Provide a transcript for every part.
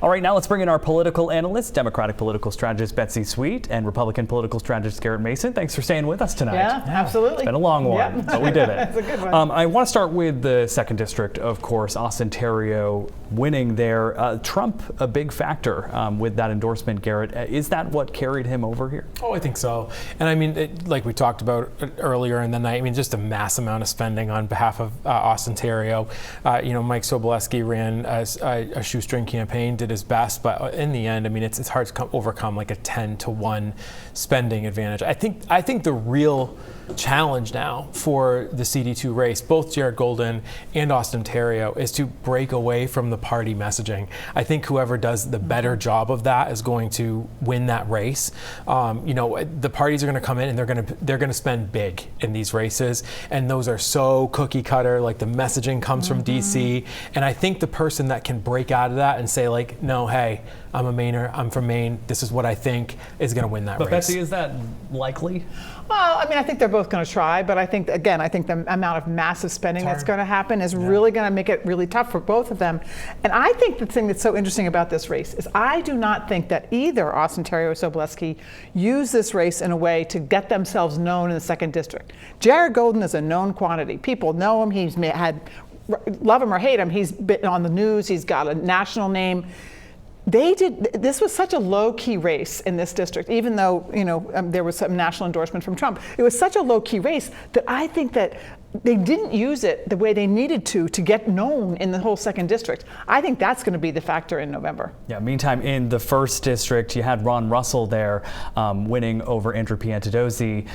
All right, now let's bring in our political analyst, Democratic political strategist Betsy Sweet, and Republican political strategist Garrett Mason. Thanks for staying with us tonight. Yeah, absolutely. It's been a long one, but we did it. It's a good one. I want to start with the 2nd District, of course, Ontario winning there. Trump, a big factor with that endorsement, Garrett. Is that what carried him over here? Oh, I think so. And I mean, like we talked about earlier in the night, I mean, just a mass amount of spending on behalf of Ontario. Mike Sobolewski ran a shoestring campaign, did his best, but in the end, I mean, it's hard to overcome like a 10-to-1 spending advantage. I think the real challenge now for the CD2 race, both Jared Golden and Ontario, is to break away from the party messaging. I think whoever does the better job of that is going to win that race. The parties are going to come in and they're going to spend big in these races, and those are so cookie cutter. Like the messaging comes from DC, and I think the person that can break out of that and say like, no, hey, I'm a Mainer, I'm from Maine, this is what I think, is going to win that race. But Betsy, is that likely? Well, I mean, I think they're both going to try, but I think the amount of massive spending that's going to happen is really going to make it really tough for both of them. And I think the thing that's so interesting about this race is I do not think that either Ontario or Sobolewski use this race in a way to get themselves known in the 2nd District. Jared Golden is a known quantity. People know him. He's had, love him or hate him, he's been on the news. He's got a national name. This was such a low-key race in this district, even though there was some national endorsement from Trump. It was such a low-key race that I think that they didn't use it the way they needed to get known in the whole 2nd District. I think that's going to be the factor in November. Yeah, meantime, in the 1st District, you had Ron Russell there winning over Andrew Piantadosi.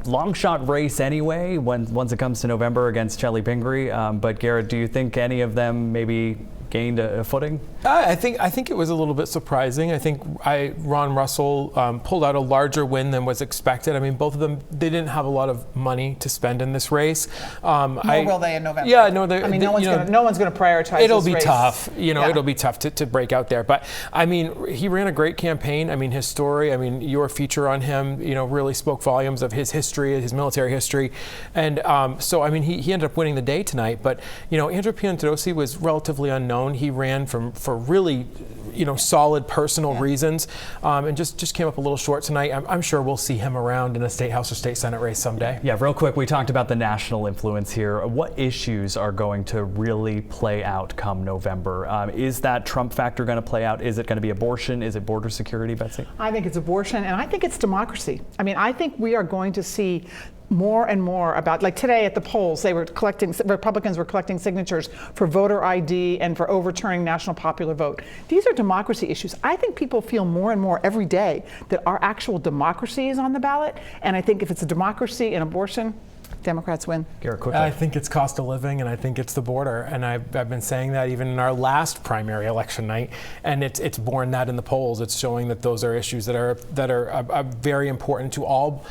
Long shot race anyway, once it comes to November against Shelley Pingree. But Garrett, do you think any of them maybe gained a footing? I think it was a little bit surprising. I think Ron Russell pulled out a larger win than was expected. I mean, both of them, they didn't have a lot of money to spend in this race. Nor will they in November. Yeah, no. I mean, no one's going to prioritize. It'll this be race. tough. It'll be tough to break out there. But I mean, he ran a great campaign. I mean, his story. I mean, your feature on him, really spoke volumes of his history, his military history, and so I mean, he ended up winning the day tonight. But Andrew Piantadosi was relatively unknown. He ran for really, solid personal reasons, and just came up a little short tonight. I'm sure we'll see him around in a state house or state senate race someday. Yeah, real quick, we talked about the national influence here. What issues are going to really play out come November? Is that Trump factor going to play out? Is it going to be abortion? Is it border security, Betsy? I think it's abortion, and I think it's democracy. I mean, I think we are going to see more and more about, like today at the polls, Republicans were collecting signatures for voter ID and for overturning national popular vote. These are democracy issues. I think people feel more and more every day that our actual democracy is on the ballot, and I think if it's a democracy and abortion, Democrats win. Garrett, quickly. I think it's cost of living, and I think it's the border, and I've been saying that even in our last primary election night, and it's borne that in the polls. It's showing that those are issues that are very important to all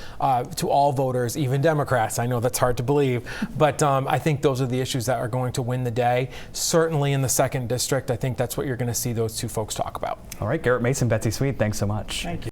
voters, even Democrats. I know that's hard to believe, but I think those are the issues that are going to win the day. Certainly in the 2nd District, I think that's what you're going to see those two folks talk about. All right, Garrett Mason, Betsy Sweet, thanks so much. Thank you.